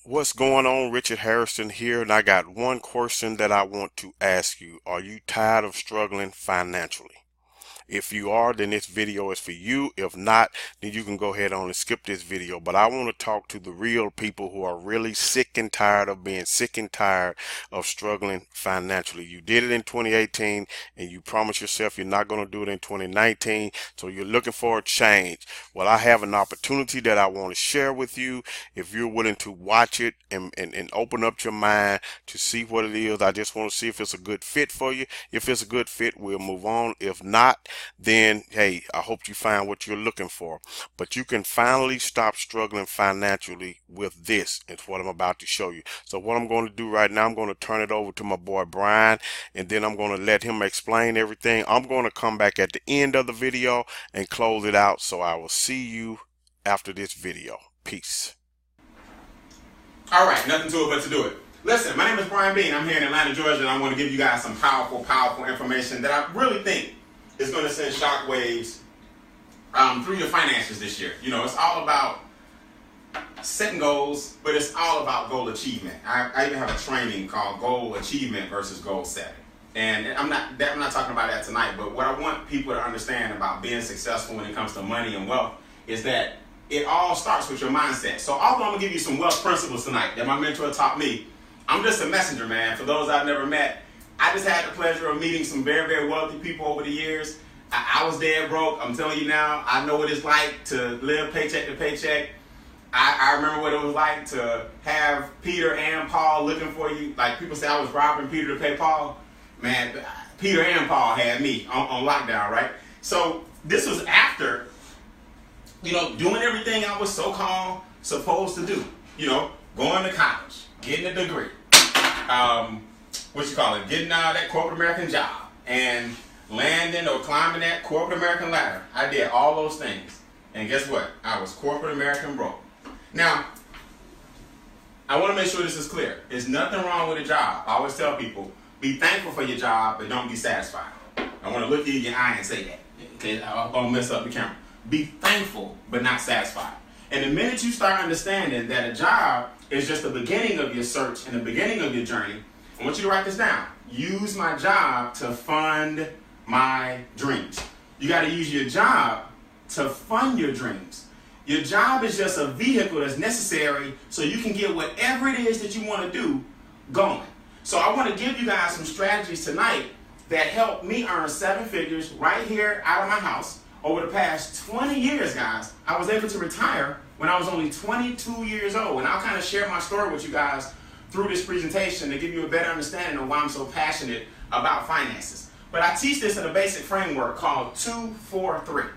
What's going on? Richard Harrison here, and I got one question that I want to ask you. Are you tired of struggling financially? If you are, then this video is for you. If not, then you can go ahead on and skip this video. But I want to talk to the real people who are really sick and tired of being sick and tired of struggling financially. You did it in 2018 and you promised yourself you're not going to do it in 2019. So you're looking for a change. Well, I have an opportunity that I want to share with you. If you're willing to watch it and open up your mind to see what it is, I just want to see if it's a good fit for you. If it's a good fit, we'll move on. If not, then hey, I hope you find what you're looking for. But you can finally stop struggling financially with this. It's what I'm about to show you. So what I'm going to do right now, I'm going to turn it over to my boy Brian, and then I'm going to let him explain everything. I'm going to come back at the end of the video and close it out. So I will see you after this video. Peace. All right, nothing to it but to do it. Listen, my name is Brian Bean. I'm here in Atlanta, Georgia, and I want to give you guys some powerful information that I really think is going to send shockwaves through your finances this year. You know, it's all about setting goals, but it's all about goal achievement. I even have a training called Goal Achievement versus Goal Setting. And I'm not talking about that tonight, but what I want people to understand about being successful when it comes to money and wealth is that it all starts with your mindset. So although I'm going to give you some wealth principles tonight that my mentor taught me, I'm just a messenger, man. For those I've never met, I just had the pleasure of meeting some very wealthy people over the years. I was dead broke. I'm telling you now, I know what it's like to live paycheck to paycheck. I remember what it was like to have Peter and Paul looking for you. Like people say I was robbing Peter to pay Paul. Man, Peter and Paul had me on lockdown, right? So this was after, you know, doing everything I was so-called supposed to do. You know, going to college, getting a degree. Getting that corporate American job and landing or climbing that corporate American ladder. I did all those things. And guess what? I was corporate American broke. Now, I want to make sure this is clear. There's nothing wrong with a job. I always tell people, be thankful for your job, but don't be satisfied. I want to look you in your eye and say that. Okay, I won't mess up the camera. Be thankful, but not satisfied. And the minute you start understanding that a job is just the beginning of your search and the beginning of your journey, I want you to write this down. Use my job to fund my dreams. You got to use your job to fund your dreams. Your job is just a vehicle that's necessary so you can get whatever it is that you want to do going. So I want to give you guys some strategies tonight that helped me earn 7 figures right here out of my house over the past 20 years, guys. I was able to retire when I was only 22 years old. And I'll kind of share my story with you guys through this presentation to give you a better understanding of why I'm so passionate about finances. But I teach this in a basic framework called 2-4-3.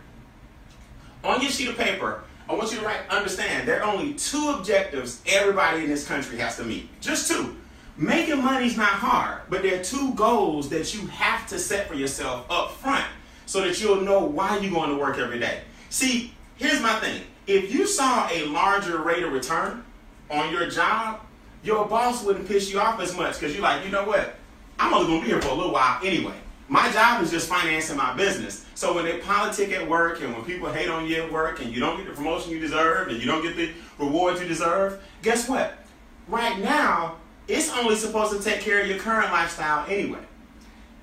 On your sheet of paper, I want you to understand there are only 2 objectives everybody in this country has to meet. Just 2. Making money is not hard, but there are 2 goals that you have to set for yourself up front so that you'll know why you're going to work every day. See, here's my thing. If you saw a larger rate of return on your job, your boss wouldn't piss you off as much because you're like, you know what? I'm only going to be here for a little while anyway. My job is just financing my business. So when they politic at work and when people hate on you at work and you don't get the promotion you deserve and you don't get the rewards you deserve, guess what? Right now, it's only supposed to take care of your current lifestyle anyway.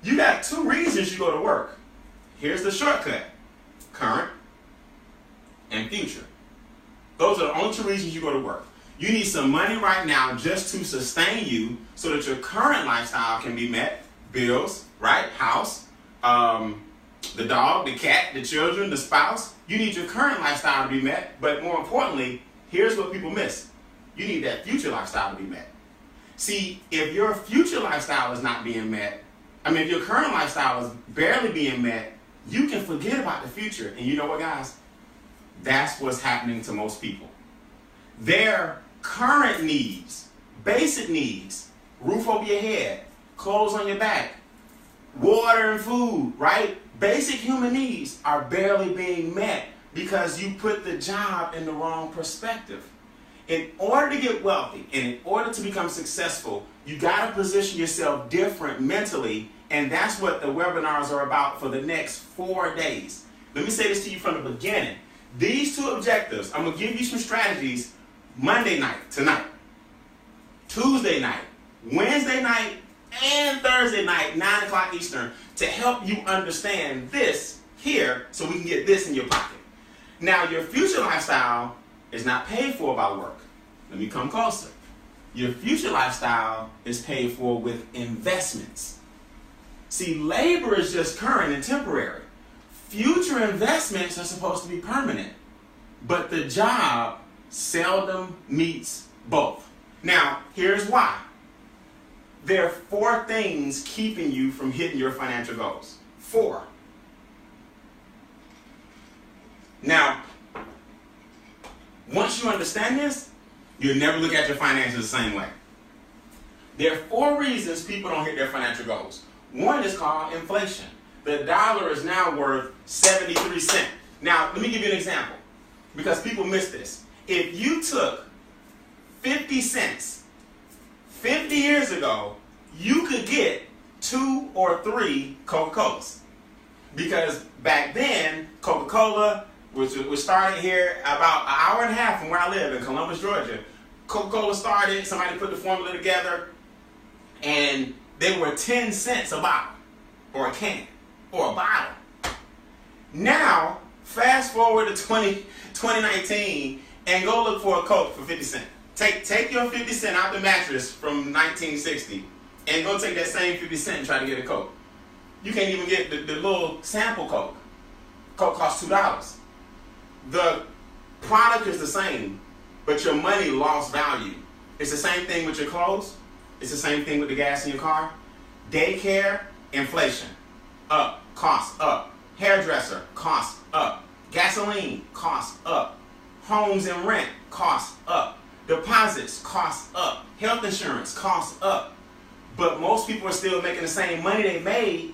You got 2 reasons you go to work. Here's the shortcut. Current and future. Those are the only 2 reasons you go to work. You need some money right now just to sustain you so that your current lifestyle can be met. Bills, right? House, the dog, the cat, the children, the spouse. You need your current lifestyle to be met. But more importantly, here's what people miss. You need that future lifestyle to be met. See, if your future lifestyle is not being met, if your current lifestyle is barely being met, you can forget about the future. And you know what, guys? That's what's happening to most people. Their current needs, basic needs, roof over your head, clothes on your back, water and food, right? Basic human needs are barely being met because you put the job in the wrong perspective. In order to get wealthy and in order to become successful, you got to position yourself different mentally, and that's what the webinars are about for the next 4 days. Let me say this to you from the beginning. These 2 objectives, I'm going to give you some strategies Monday night, tonight. Tuesday night, Wednesday night, and Thursday night, 9 o'clock Eastern, to help you understand this here so we can get this in your pocket. Now, your future lifestyle is not paid for by work. Let me come closer. Your future lifestyle is paid for with investments. See, labor is just current and temporary. Future investments are supposed to be permanent. But the job seldom meets both. Now, here's why. There are 4 things keeping you from hitting your financial goals. 4. Now, once you understand this, you'll never look at your finances the same way. There are 4 reasons people don't hit their financial goals. One is called inflation. The dollar is now worth 73 cents. Now, let me give you an example, because people miss this. If you took 50 cents 50 years ago, you could get 2 or 3 Coca-Colas. Because back then, Coca-Cola, which started here about an hour and a half from where I live in Columbus, Georgia. Coca-Cola started, somebody put the formula together, and they were 10 cents a bottle, or a can, or a bottle. Now, fast forward to 2019, and go look for a Coke for 50 cents. Take your 50 cent out the mattress from 1960, and go take that same 50 cent and try to get a Coke. You can't even get the little sample Coke. Coke costs $2. The product is the same, but your money lost value. It's the same thing with your clothes. It's the same thing with the gas in your car. Daycare, inflation. Up, cost up. Hairdresser, cost up. Gasoline, cost up. Homes and rent, cost up. Deposits, cost up. Health insurance, cost up. But most people are still making the same money they made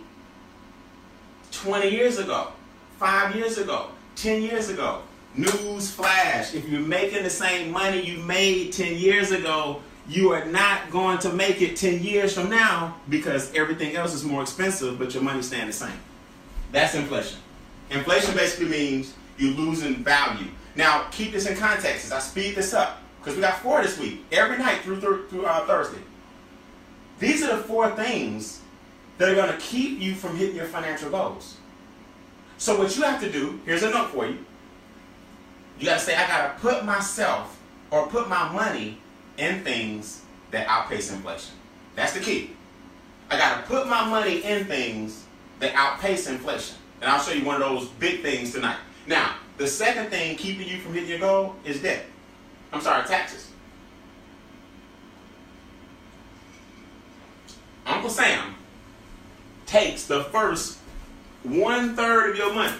20 years ago, 5 years ago, 10 years ago. News flash, if you're making the same money you made 10 years ago, you are not going to make it 10 years from now because everything else is more expensive, but your money's staying the same. That's inflation. Inflation basically means you're losing value. Now, keep this in context as I speed this up, because we got 4 this week, every night through Thursday. These are the 4 things that are going to keep you from hitting your financial goals. So what you have to do, here's a note for you. You got to say, I got to put myself or put my money in things that outpace inflation. That's the key. I got to put my money in things that outpace inflation. And I'll show you one of those big things tonight. Now, the second thing keeping you from hitting your goal is debt. Taxes. Uncle Sam takes the first 1/3 of your money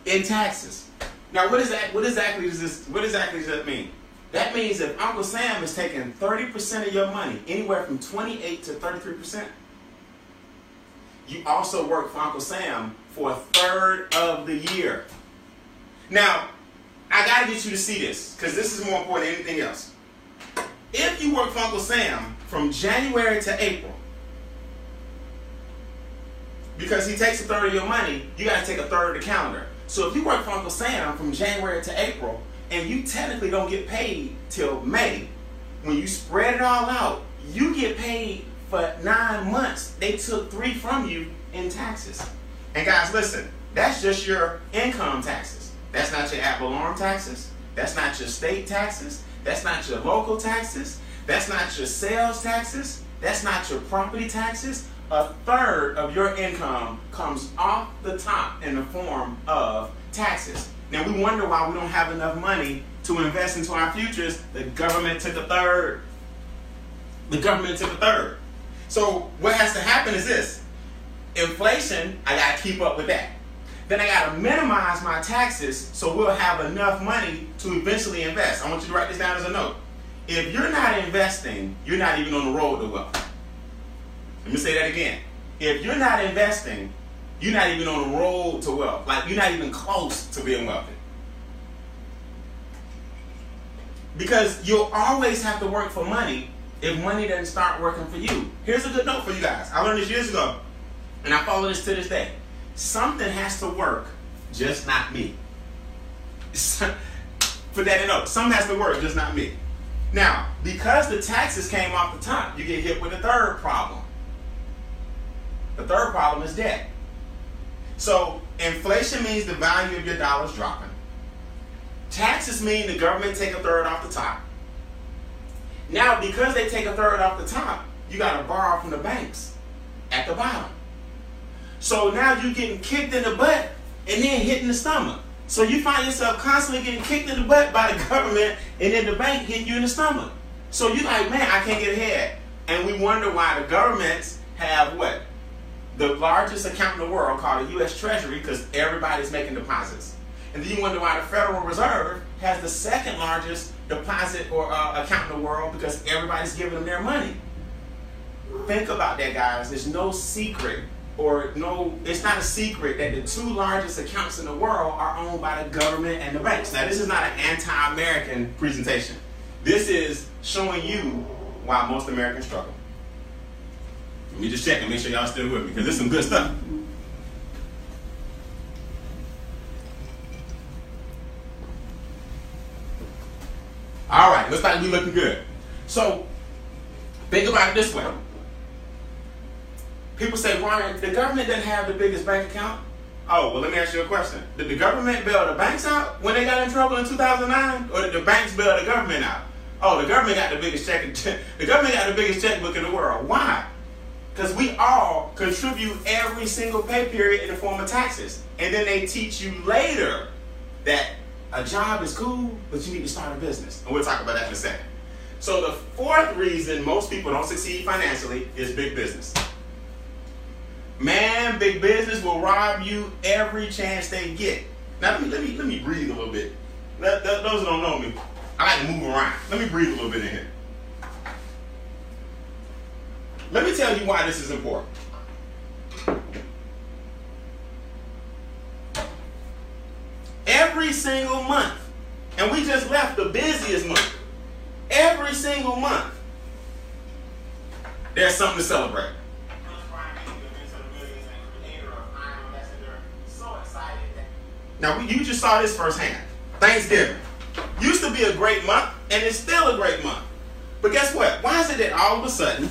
in taxes. Now, what exactly does that mean? That means if Uncle Sam is taking 30% of your money, anywhere from 28 to 33%, you also work for Uncle Sam for 1/3 of the year. Now, I got to get you to see this, because this is more important than anything else. If you work for Uncle Sam from January to April, because he takes 1/3 of your money, you got to take 1/3 of the calendar. So if you work for Uncle Sam from January to April, and you technically don't get paid till May, when you spread it all out, you get paid for 9 months. They took 3 from you in taxes. And guys, listen, that's just your income taxes. That's not your ad valorem taxes. That's not your state taxes. That's not your local taxes. That's not your sales taxes. That's not your property taxes. 1/3 of your income comes off the top in the form of taxes. Now, we wonder why we don't have enough money to invest into our futures. The government took 1/3. The government took 1/3. So what has to happen is this. Inflation, I got to keep up with that. Then I got to minimize my taxes so we'll have enough money to eventually invest. I want you to write this down as a note. If you're not investing, you're not even on the road to wealth. Let me say that again. If you're not investing, you're not even on the road to wealth. Like, you're not even close to being wealthy. Because you'll always have to work for money if money doesn't start working for you. Here's a good note for you guys. I learned this years ago, and I follow this to this day. Something has to work, just not me. Put that in note. Something has to work, just not me. Now, because the taxes came off the top, you get hit with the third problem. The third problem is debt. So inflation means the value of your dollar is dropping. Taxes mean the government take a third off the top. Now, because they take a third off the top, you got to borrow from the banks at the bottom. So now you're getting kicked in the butt and then hit in the stomach. So you find yourself constantly getting kicked in the butt by the government and then the bank hitting you in the stomach. So you're like, man, I can't get ahead. And we wonder why the governments have what? The largest account in the world called the U.S. Treasury, because everybody's making deposits. And then you wonder why the Federal Reserve has the second largest deposit or account in the world, because everybody's giving them their money. Think about that, guys. There's no secret, it's not a secret that the two largest accounts in the world are owned by the government and the banks. Now, this is not an anti-American presentation. This is showing you why most Americans struggle. Let me just check and make sure y'all still with me, because this is some good stuff. All right, looks like we're looking good. So, think about it this way. People say, Ryan, the government doesn't have the biggest bank account. Oh, well, let me ask you a question. Did the government bail the banks out when they got in trouble in 2009? Or did the banks bail the government out? Oh, the government got the biggest the government got the biggest checkbook in the world. Why? Because we all contribute every single pay period in the form of taxes. And then they teach you later that a job is cool, but you need to start a business. And we'll talk about that in a second. So the fourth reason most people don't succeed financially is big business. Man, big business will rob you every chance they get. Now let me breathe a little bit. Those who don't know me, I like to move around. Let me breathe a little bit in here. Let me tell you why this is important. Every single month, and we just left the busiest month. Every single month, there's something to celebrate. Now, you just saw this firsthand. Thanksgiving used to be a great month, and it's still a great month. But guess what? Why is it that all of a sudden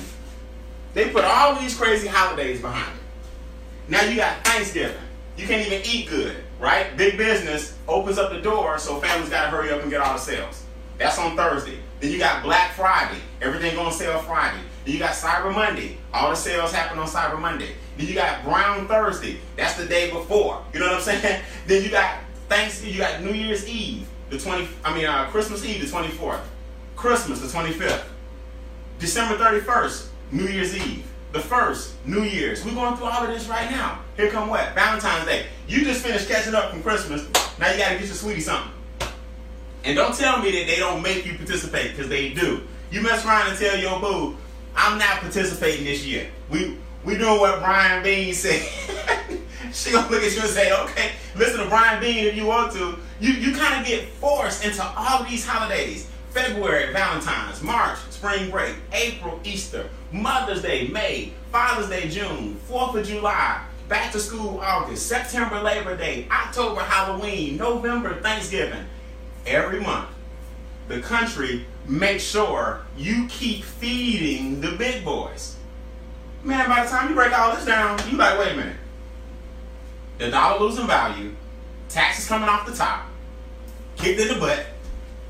they put all these crazy holidays behind it? Now you got Thanksgiving. You can't even eat good, right? Big business opens up the door, so families got to hurry up and get all the sales. That's on Thursday. Then you got Black Friday. Everything on sale Friday. Then you got Cyber Monday. All the sales happen on Cyber Monday. Then you got Brown Thursday. That's the day before. You know what I'm saying? Then you got Thanksgiving. You got New Year's Eve, Christmas Eve, the 24th. Christmas, the 25th. December 31st, New Year's Eve. The 1st, New Year's. We're going through all of this right now. Here come what? Valentine's Day. You just finished catching up from Christmas. Now you got to get your sweetie something. And don't tell me that they don't make you participate, because they do. You mess around and tell your boo, I'm not participating this year. We doing what Brian Bean said. She gonna look at you and say, okay, listen to Brian Bean if you want to. You kind of get forced into all of these holidays. February, Valentine's, March, spring break, April, Easter, Mother's Day, May, Father's Day, June, 4th of July, back to school, August, September, Labor Day, October, Halloween, November, Thanksgiving. Every month, the country makes sure you keep feeding the big boys. Man, by the time you break all this down, you like, wait a minute. The dollar losing value, taxes coming off the top, kicked in the butt,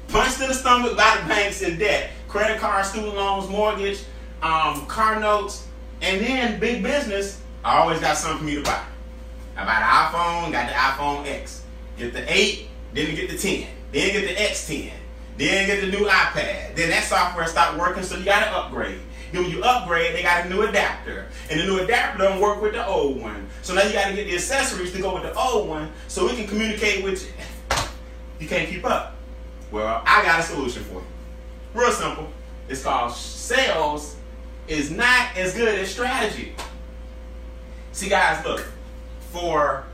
punched in the stomach by the banks in debt, credit cards, student loans, mortgage, car notes, and then big business, I always got something for me to buy. I buy the iPhone, got the iPhone X. Get the 8, then get the 10. Then get the X10. Then get the new iPad. Then that software stopped working, so you got to upgrade. Then when you upgrade, they got a new adapter. And the new adapter doesn't work with the old one. So now you got to get the accessories to go with the old one so we can communicate with you. You can't keep up. Well, I got a solution for you. Real simple. It's called sales is not as good as strategy. See, guys, look. For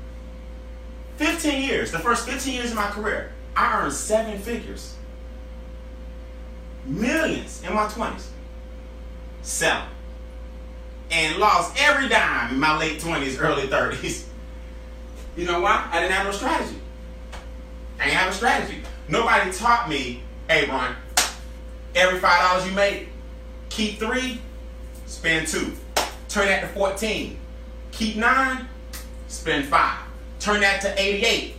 15 years, the first 15 years of my career, I earned 7 figures. Millions in my 20s. Selling. And lost every dime in my late 20s, early 30s. You know why? I didn't have no strategy. I didn't have a strategy. Nobody taught me, hey, Brian, Every $5 you make, keep 3, spend 2. Turn that to 14. Keep 9, spend 5. Turn that to 88.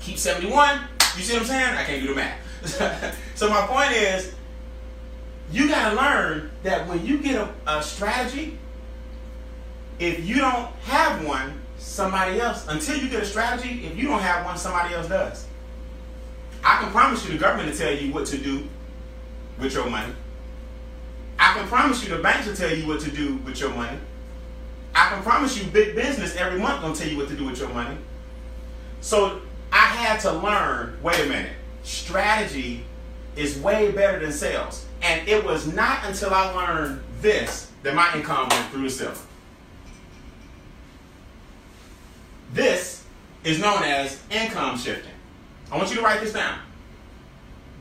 Keep 71. You see what I'm saying? I can't do the math. So my point is, you got to learn that when you get a strategy, if you don't have one, somebody else, until you get a strategy, if you don't have one, somebody else does. I can promise you the government will tell you what to do with your money. I can promise you the banks will tell you what to do with your money. I can promise you big business every month gonna tell you what to do with your money. So I had to learn, wait a minute, strategy is way better than sales. And it was not until I learned this that my income went through the ceiling. This is known as income shifting. I want you to write this down.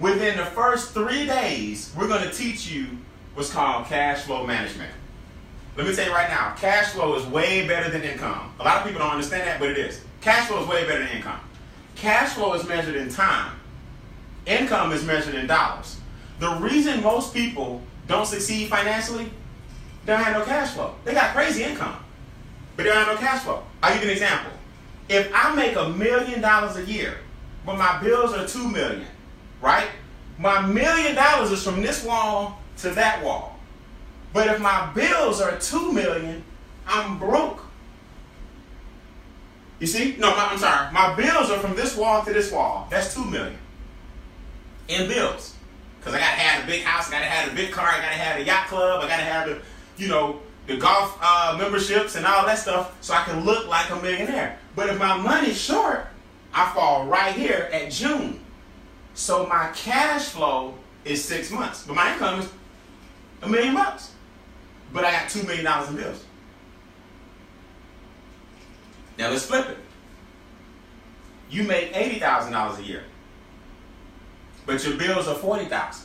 Within the first 3 days, we're going to teach you what's called cash flow management. Let me tell you right now, cash flow is way better than income. A lot of people don't understand that, but it is. Cash flow is way better than income. Cash flow is measured in time. Income is measured in dollars. The reason most people don't succeed financially, they don't have no cash flow. They got crazy income, but they don't have no cash flow. I'll give you an example. If I make $1 million a year, but my bills are $2 million, right? My $1 million is from this wall to that wall. But if my bills are $2 million, I'm broke. You see? No, I'm sorry. My bills are from this wall to this wall. That's $2 million in bills. Because I got to have a big house, I got to have a big car, I got to have a yacht club, I got to have the golf memberships and all that stuff so I can look like a millionaire. But if my money's short, I fall right here at June. So my cash flow is 6 months, but my income is $1 million. But I got $2 million in bills. Now let's flip it. You make $80,000 a year, but your bills are $40,000.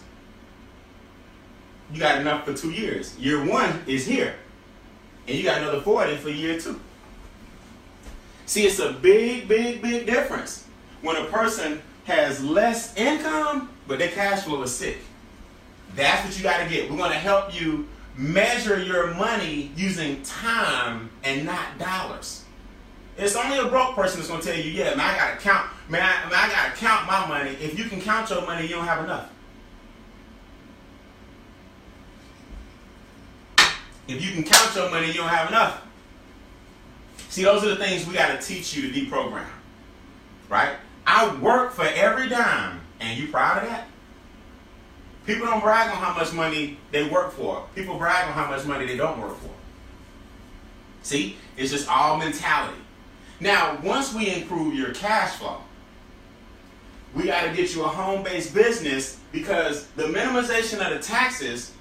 You got enough for 2 years. Year 1 is here, and you got another 40 for year 2. See, it's a big, big, big difference when a person has less income, but their cash flow is sick. That's what you got to get. We're going to help you measure your money using time and not dollars. It's only a broke person that's going to tell you, yeah, man, I got to count. Man, I got to count my money. If you can count your money, you don't have enough. If you can count your money, you don't have enough. See, those are the things we got to teach you to deprogram, right? I work for every dime, and you proud of that? People don't brag on how much money they work for. People brag on how much money they don't work for. See, it's just all mentality. Now, once we improve your cash flow, we got to get you a home-based business because the minimization of the taxes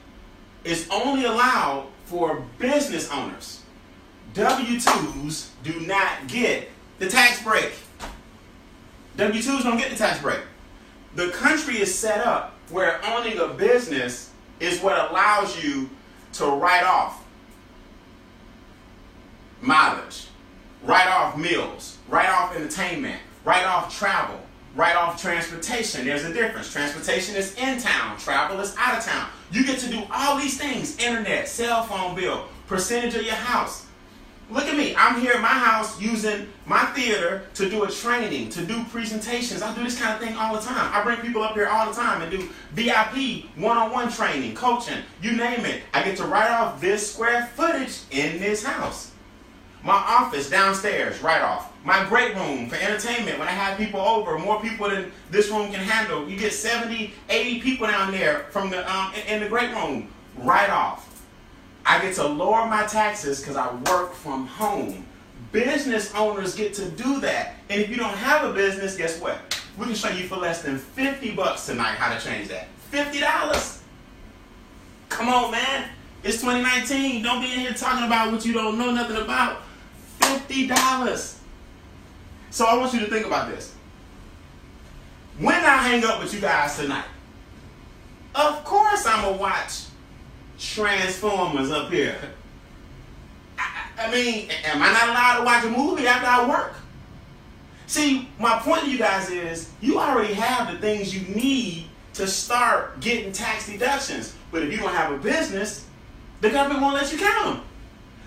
is only allowed for business owners. W-2s do not get the tax break. W-2s don't get the tax break. The country is set up where owning a business is what allows you to write off mileage, write off meals, write off entertainment, write off travel, write off transportation. There's a difference. Transportation is in town, travel is out of town. You get to do all these things: internet, cell phone bill, percentage of your house. Look at me. I'm here at my house using my theater to do a training, to do presentations. I do this kind of thing all the time. I bring people up here all the time and do VIP, one-on-one training, coaching, you name it. I get to write off this square footage in this house. My office downstairs, write off. My great room for entertainment, when I have people over, more people than this room can handle. You get 70, 80 people down there from the in the great room, write off. I get to lower my taxes because I work from home. Business owners get to do that. And if you don't have a business, guess what? We can show you for less than $50 tonight how to change that. $50. Come on, man. It's 2019. Don't be in here talking about what you don't know nothing about. $50. So I want you to think about this. When I hang up with you guys tonight, of course I'm going to watch Transformers up here. I mean, am I not allowed to watch a movie after I work? See, my point to you guys is you already have the things you need to start getting tax deductions. But if you don't have a business, the government won't let you count them.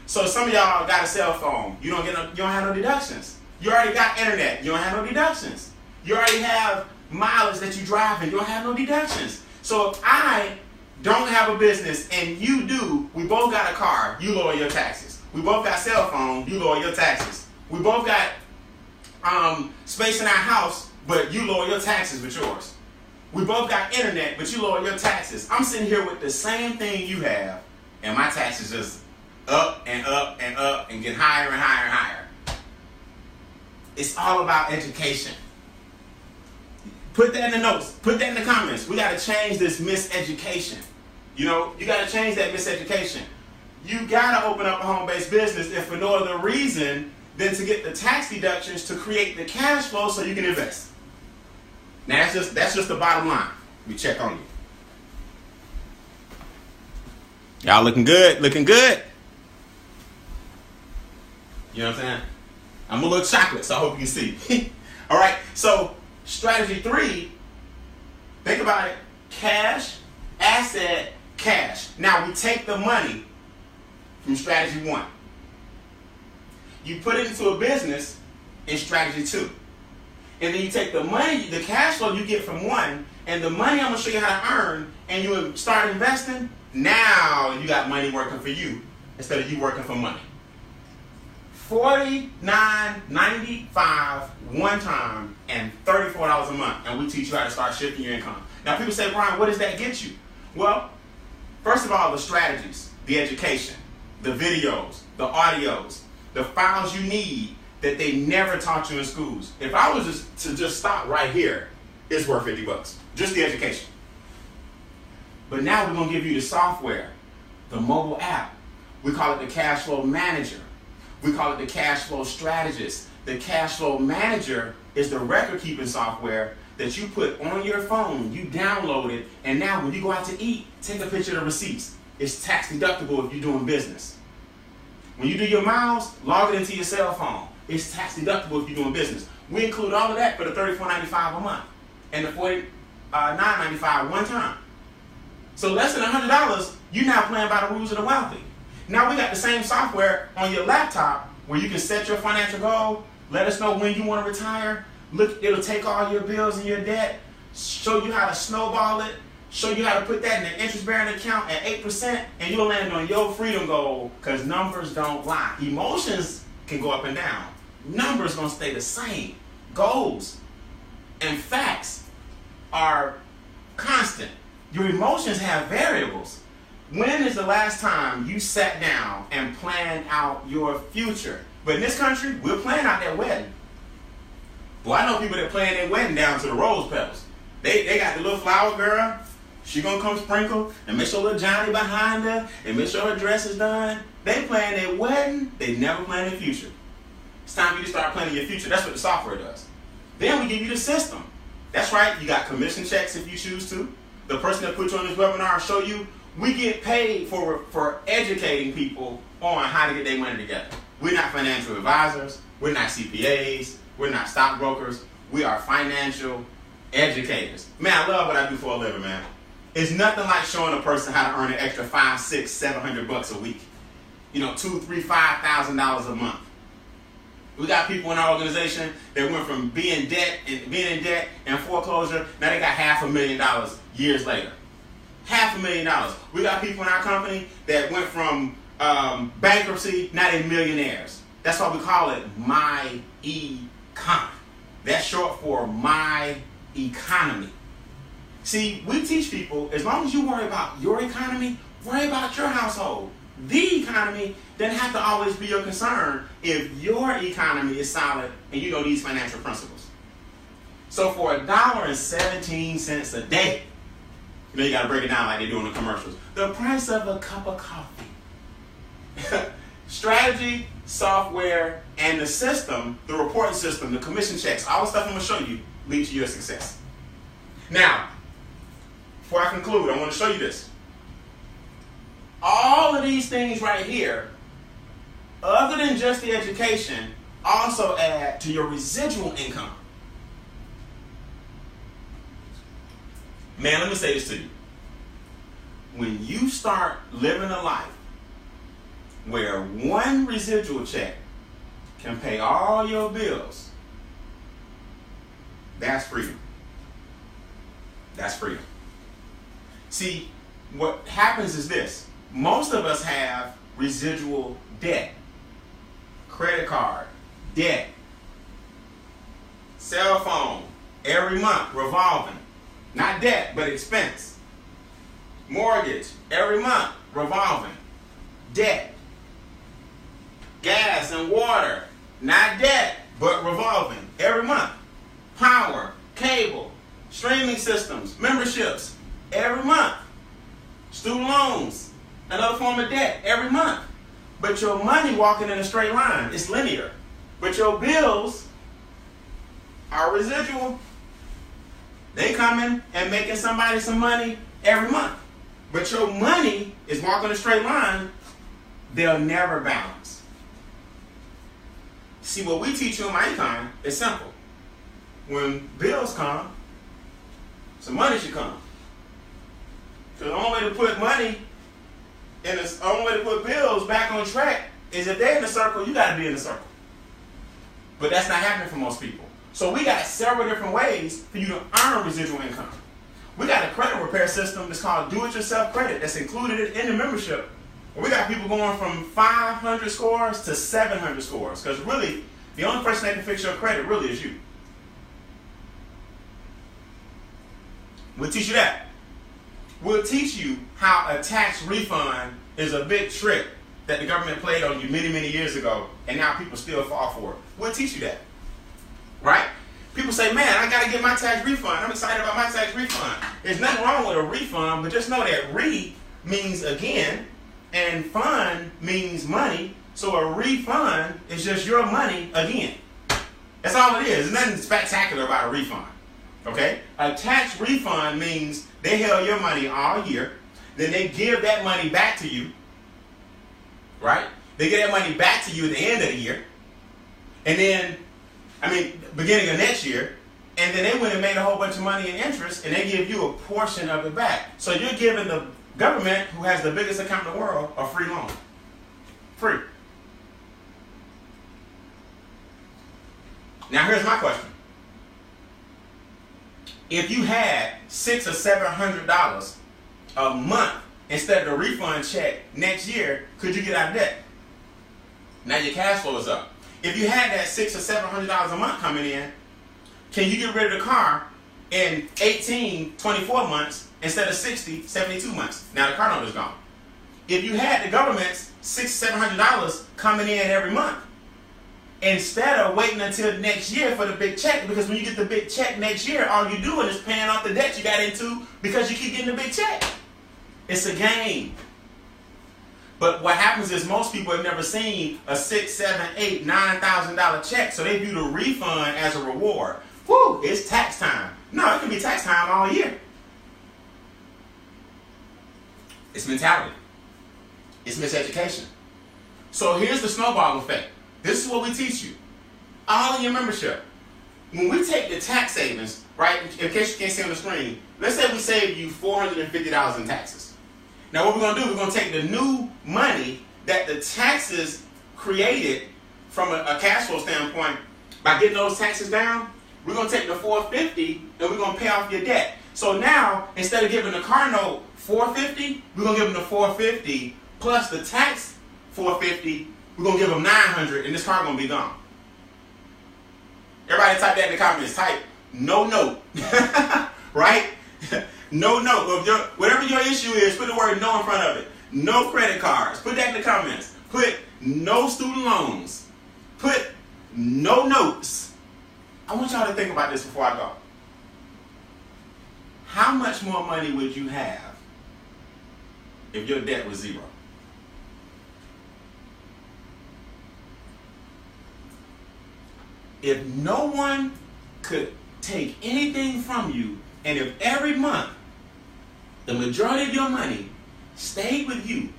So some of y'all got a cell phone. You don't have no deductions. You already got internet. You don't have no deductions. You already have mileage that you drive and you don't have no deductions. So if I don't have a business and you do, we both got a car, you lower your taxes. We both got cell phone, you lower your taxes. We both got space in our house, but you lower your taxes with yours. We both got internet, but you lower your taxes. I'm sitting here with the same thing you have, and my taxes just up and up and up and get higher and higher and higher. It's all about education. Put that in the notes. Put that in the comments. We got to change this miseducation. You know, you got to change that miseducation. You got to open up a home-based business if for no other reason than to get the tax deductions to create the cash flow so you can invest. Now, that's just the bottom line. We check on you. Y'all looking good? Looking good? You know what I'm saying? I'm a little chocolate, so I hope you can see. All right, so strategy 3, think about it. Cash, asset, cash. Now, we take the money from strategy 1. You put it into a business in strategy 2. And then you take the money, the cash flow you get from 1, and the money I'm going to show you how to earn, and you start investing. Now you got money working for you instead of you working for money. $49.95 one time and $34 a month, and we teach you how to start shifting your income. Now people say, Brian, what does that get you? Well, first of all, the strategies, the education, the videos, the audios, the files you need that they never taught you in schools. If I was to stop right here, it's worth $50. Just the education. But now we're going to give you the software, the mobile app. We call it the cash flow manager. We call it the cash flow strategist. The cash flow manager is the record keeping software that you put on your phone. You download it, and now when you go out to eat, take a picture of the receipts. It's tax deductible if you're doing business. When you do your miles, log it into your cell phone. It's tax deductible if you're doing business. We include all of that for the $34.95 a month and the $49.95 one time. So less than $100, you're now playing by the rules of the wealthy. Now we got the same software on your laptop where you can set your financial goal, let us know when you want to retire. Look, it'll take all your bills and your debt, show you how to snowball it, show you how to put that in an interest-bearing account at 8%, and you'll land on your freedom goal because numbers don't lie. Emotions can go up and down. Numbers gonna stay the same. Goals and facts are constant. Your emotions have variables. When is the last time you sat down and planned out your future? But in this country, we're planning out that wedding. Well, I know people that plan their wedding down to the rose petals. They got the little flower girl. She gonna come sprinkle and make sure little Johnny behind her and make sure her dress is done. They plan their wedding. They never plan their future. It's time for you to start planning your future. That's what the software does. Then we give you the system. That's right. You got commission checks if you choose to. The person that put you on this webinar will show you. We get paid for educating people on how to get their money together. We're not financial advisors. We're not CPAs. We're not stockbrokers. We are financial educators. Man, I love what I do for a living, man. It's nothing like showing a person how to earn an extra $500, $600, $700 a week. You know, $2,000, $3,000, $5,000 a month. We got people in our organization that went from being in debt and foreclosure. Now they got $500,000 years later. $500,000. We got people in our company that went from bankruptcy, now they're millionaires. That's why we call it MyEcon. That's short for My Economy. See, we teach people, as long as you worry about your economy, worry about your household. The economy doesn't have to always be your concern if your economy is solid and you know these financial principles. So for $1.17 a day, you know you got to break it down like they do in the commercials. The price of a cup of coffee. Strategy, software, and the system, the reporting system, the commission checks, all the stuff I'm going to show you lead to your success. Now, before I conclude, I want to show you this. All of these things right here, other than just the education, also add to your residual income. Man, let me say this to you. When you start living a life where one residual check can pay all your bills, that's freedom. That's freedom. See, what happens is this. Most of us have residual debt. Credit card, debt. Cell phone, every month, revolving. Not debt, but expense. Mortgage, every month, revolving. Debt. Gas and water, not debt, but revolving. Every month. Power, cable, streaming systems, memberships, every month. Student loans, another form of debt, every month. But your money walking in a straight line, it's linear. But your bills are residual. They coming and making somebody some money every month. But your money is walking a straight line, they'll never balance. See, what we teach you in MyEcon is simple. When bills come, some money should come. So the only way to put money and the only way to put bills back on track is if they're in the circle, you got to be in the circle. But that's not happening for most people. So we got several different ways for you to earn residual income. We got a credit repair system that's called do-it-yourself credit that's included in the membership. We got people going from 500 scores to 700 scores because really, the only person that can fix your credit really is you. We'll teach you that. We'll teach you how a tax refund is a big trick that the government played on you many, many years ago, and now people still fall for it. We'll teach you that. Right? People say, man, I got to get my tax refund. I'm excited about my tax refund. There's nothing wrong with a refund, but just know that re means again, and fund means money. So a refund is just your money again. That's all it is. There's nothing spectacular about a refund. Okay? A tax refund means they held your money all year, then they give that money back to you, right? They give that money back to you at the end of the year, and then, beginning of next year, and then they went and made a whole bunch of money in interest, and they give you a portion of it back. So you're giving the government, who has the biggest account in the world, a free loan. Free. Now here's my question. If you had $600 or $700 a month instead of the refund check next year, could you get out of debt? Now your cash flow is up. If you had that $600 or $700 a month coming in, can you get rid of the car in 18, 24 months instead of 60, 72 months? Now the car note is gone. If you had the government's $600, $700 coming in every month, instead of waiting until next year for the big check, because when you get the big check next year, all you're doing is paying off the debt you got into because you keep getting the big check. It's a game. But what happens is most people have never seen a $6,000, $7,000, $8,000, $9,000 check, so they view the refund as a reward. Whew, it's tax time. No, it can be tax time all year. It's mentality. It's miseducation. So here's the snowball effect. This is what we teach you. All in your membership. When we take the tax savings, right, in case you can't see on the screen, let's say we save you $450 in taxes. Now what we're going to do, we're going to take the new money that the taxes created from a cash flow standpoint, by getting those taxes down, we're going to take the $450 and we're going to pay off your debt. So now, instead of giving the car note $450, we're going to give them the $450 plus the tax $450. We're going to give them $900 and this car going to be gone. Everybody type that in the comments. Type no note. Right? No note. Whatever your issue is, put the word no in front of it. No credit cards. Put that in the comments. Put no student loans. Put no notes. I want y'all to think about this before I go. How much more money would you have if your debt was zero? If no one could take anything from you, and if every month the majority of your money stayed with you,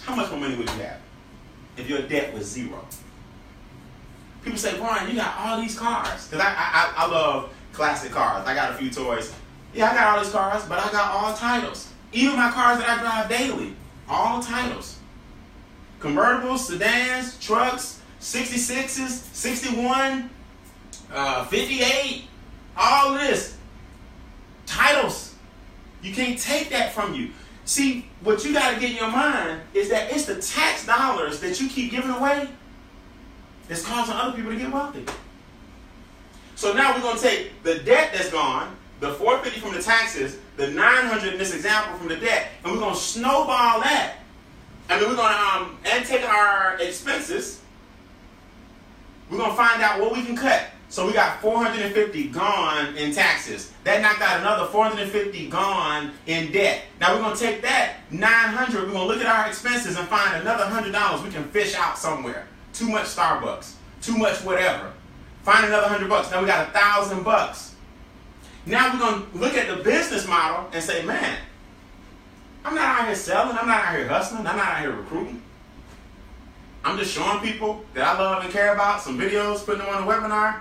how much more money would you have if your debt was zero? People say, Brian, you got all these cars. Because I love classic cars. I got a few toys. Yeah, I got all these cars, but I got all titles. Even my cars that I drive daily, all titles. Convertibles, sedans, trucks, 66s, 61, 58, all this. Titles. You can't take that from you. See, what you got to get in your mind is that it's the tax dollars that you keep giving away that's causing other people to get wealthy. So now we're going to take the debt that's gone, the $450 from the taxes, the $900 in this example from the debt, and we're going to snowball that. And then we're going to and take our expenses. We're going to find out what we can cut. So we got $450 gone in taxes. That knocked out another $450 gone in debt. Now we're going to take that $900. We're going to look at our expenses and find another $100 we can fish out somewhere. Too much Starbucks. Too much whatever. Find another $100. Now we got $1,000. Now we're going to look at the business model and say, man, I'm not out here selling. I'm not out here hustling. I'm not out here recruiting. I'm just showing people that I love and care about, some videos, putting them on a webinar.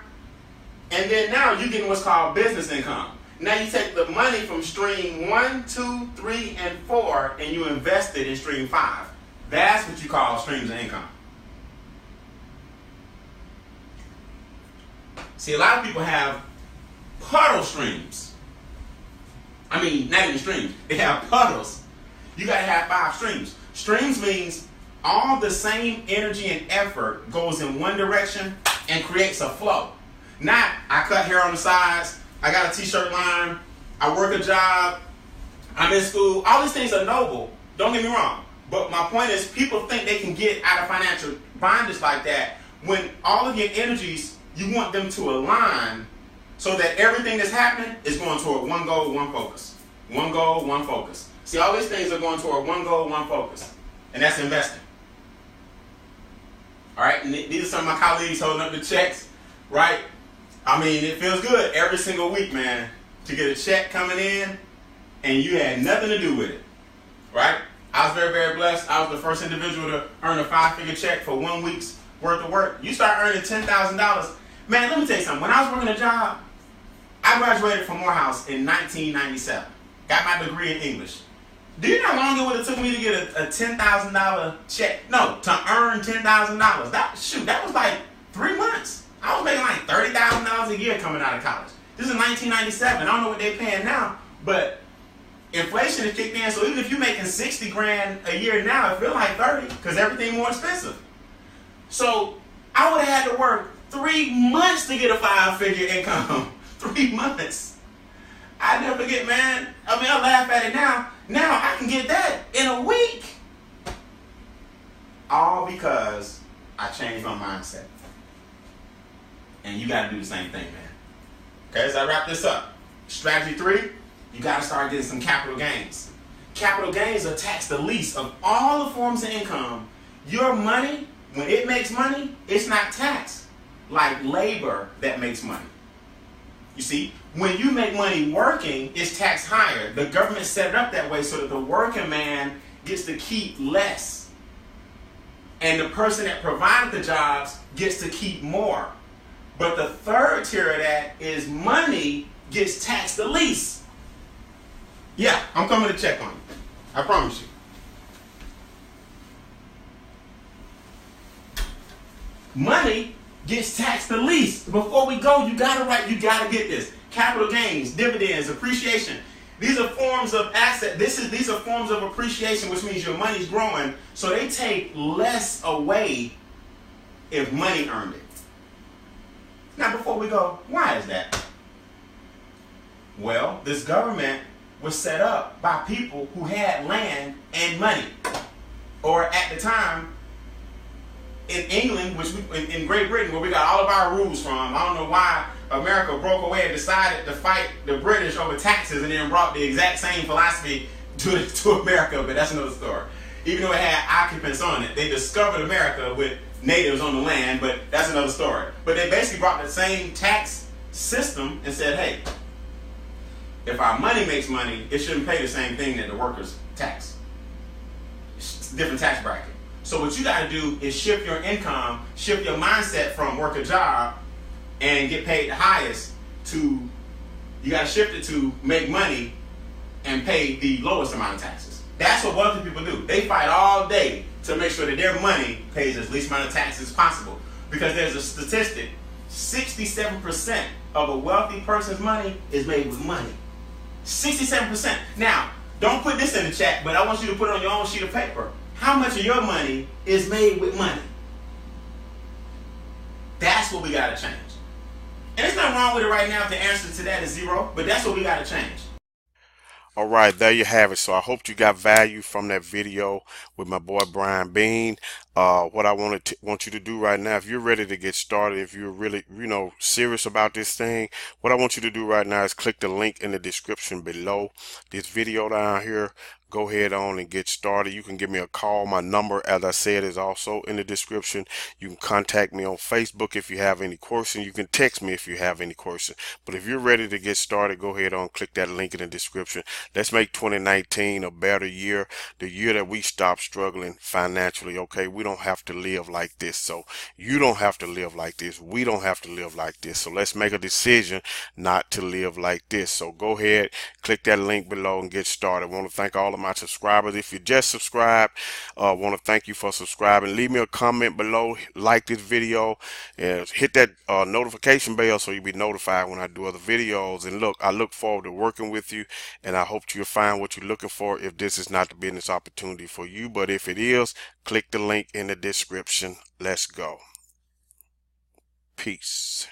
And then now you're getting what's called business income. Now you take the money from stream 1, 2, 3, and 4 and you invest it in stream 5. That's what you call streams of income. See, a lot of people have puddle streams. I mean, not even streams. They have puddles. You got to have 5 streams. Streams means all the same energy and effort goes in one direction and creates a flow. Not, I cut hair on the sides, I got a t-shirt line, I work a job, I'm in school. All these things are noble. Don't get me wrong. But my point is, people think they can get out of financial bondage like that when all of your energies, you want them to align so that everything that's happening is going toward one goal, one focus. One goal, one focus. See, all these things are going toward one goal, one focus. And that's investing. All right? And these are some of my colleagues holding up the checks, right? I mean, it feels good every single week, man, to get a check coming in and you had nothing to do with it, right? I was very, very blessed. I was the first individual to earn a 5-figure check for 1 week's worth of work. You start earning $10,000. Man, let me tell you something. When I was working a job, I graduated from Morehouse in 1997. Got my degree in English. Do you know how long it would have took me to get a $10,000 check? No, to earn $10,000. That was like 3 months. I was making like $30,000 a year coming out of college. This is 1997. I don't know what they're paying now, but inflation has kicked in. So even if you're making 60 grand a year now, it feels like 30 because everything's more expensive. So I would have had to work 3 months to get a 5-figure income. 3 months. I never forget, man. I mean, I laugh at it now. Now I can get that in a week. All because I changed my mindset. And you got to do the same thing, man. Okay, as I wrap this up. Strategy 3, you got to start getting some capital gains. Capital gains are taxed the least of all the forms of income. Your money, when it makes money, it's not taxed like labor that makes money. You see, when you make money working, it's taxed higher. The government set it up that way so that the working man gets to keep less. And the person that provided the jobs gets to keep more. But the third tier of that is money gets taxed the least. Yeah, I'm coming to check on you. I promise you. Money gets taxed the least. Before we go, you gotta get this. Capital gains, dividends, appreciation. These are forms of asset. These are forms of appreciation, which means your money's growing. So they take less away if money earned it. Now, before we go, why is that? Well, this government was set up by people who had land and money. Or at the time, in England, in Great Britain, where we got all of our rules from, I don't know why America broke away and decided to fight the British over taxes and then brought the exact same philosophy to America, but that's another story. Even though it had occupants on it, they discovered America with natives on the land, but that's another story. But they basically brought the same tax system and said, hey, if our money makes money, it shouldn't pay the same thing that the workers tax. It's a different tax bracket. So what you got to do is shift your income, shift your mindset from work a job and get paid the highest to You got to shift it to make money and pay the lowest amount of taxes. That's what wealthy people do. They fight all day to make sure that their money pays as least amount of taxes as possible. Because there's a statistic, 67% of a wealthy person's money is made with money. 67%. Now, don't put this in the chat, but I want you to put it on your own sheet of paper. How much of your money is made with money? That's what we got to change. And there's nothing wrong with it right now if the answer to that is 0, but that's what we got to change. All right, there you have it. So I hope you got value from that video with my boy Brian Bean. What I want you to do right now, if you're ready to get started, if you're really, serious about this thing, what I want you to do right now is click the link in the description below this video down here. Go ahead on and get started. You can give me a call. My number, as I said, is also in the description. You can contact me on Facebook if you have any questions. You can text me if you have any questions. But if you're ready to get started, go ahead on, click that link in the description. Let's make 2019 a better year, the year that we stop struggling financially, okay? We don't have to live like this. So you don't have to live like this. We don't have to live like this. So let's make a decision not to live like this. So go ahead, click that link below and get started. I want to thank all of my subscribers. If you just subscribed, I want to thank you for subscribing. Leave me a comment below, like this video, and hit that notification bell so you'll be notified when I do other videos. And look, I look forward to working with you, and I hope you'll find what you're looking for if this is not the business opportunity for you. But if it is, click the link in the description. Let's go. Peace.